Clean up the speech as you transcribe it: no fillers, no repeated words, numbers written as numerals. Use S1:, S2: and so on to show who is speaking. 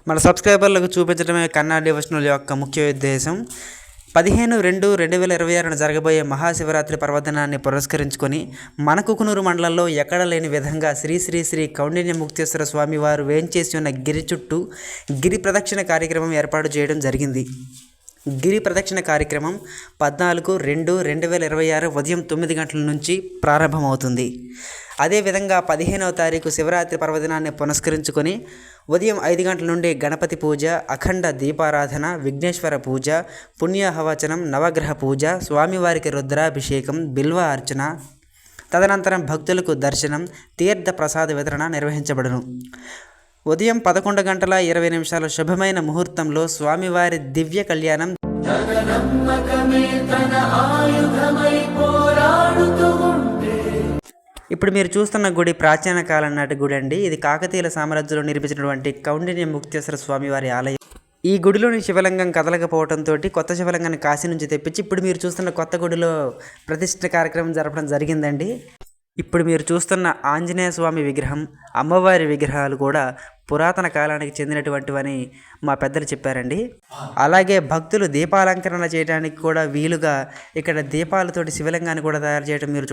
S1: మన సబ్స్క్రైబర్లకు చూపించడమే కన్నా డివోషనల్ యొక్క ముఖ్య ఉద్దేశం. 15/2/2026 జరగబోయే మహాశివరాత్రి పర్వదినాన్ని పురస్కరించుకొని మన కుకునూరు మండలంలో ఎక్కడ లేని విధంగా శ్రీ శ్రీ శ్రీ కౌండిన్యముక్తేశ్వర స్వామి వారు వేంచేసి ఉన్న గిరి చుట్టూ గిరి ప్రదక్షిణ కార్యక్రమం ఏర్పాటు చేయడం జరిగింది. గిరి ప్రదక్షిణ కార్యక్రమం 14/2/2026 ఉదయం 9 గంటల నుంచి ప్రారంభమవుతుంది. అదేవిధంగా 15వ తారీఖు శివరాత్రి పర్వదినాన్ని పురస్కరించుకొని ఉదయం 5 గంటల నుండి గణపతి పూజ, అఖండ దీపారాధన, విఘ్నేశ్వర పూజ, పుణ్యాహవచనం, నవగ్రహ పూజ, స్వామివారికి రుద్రాభిషేకం, బిల్వ అర్చన, తదనంతరం భక్తులకు దర్శనం, తీర్థ ప్రసాద వితరణ నిర్వహించబడును. ఉదయం 11:20 శుభమైన ముహూర్తంలో స్వామివారి దివ్య కళ్యాణం ఇప్పుడు మీరు చూస్తున్న గుడి ప్రాచీన కాలం నాటి గుడి అండి. ఇది కాకతీయుల సామ్రాజ్యంలో నిర్మించినటువంటి కౌండిన్యముక్తేశ్వర స్వామివారి ఆలయం. ఈ గుడిలోని శివలింగం కదలకపోవడంతో కొత్త శివలింగాన్ని కాశీ నుంచి తెప్పించి ఇప్పుడు మీరు చూస్తున్న కొత్త గుడిలో ప్రతిష్ఠ కార్యక్రమం జరపడం జరిగిందండి. ఇప్పుడు మీరు చూస్తున్న ఆంజనేయ స్వామి విగ్రహం, అమ్మవారి విగ్రహాలు కూడా పురాతన కాలానికి చెందినటువంటివని మా పెద్దలు చెప్పారండి. అలాగే భక్తులు దీపాలంకరణ చేయడానికి కూడా వీలుగా ఇక్కడ దీపాలతోటి శివలింగాన్ని కూడా తయారు చేయడం మీరు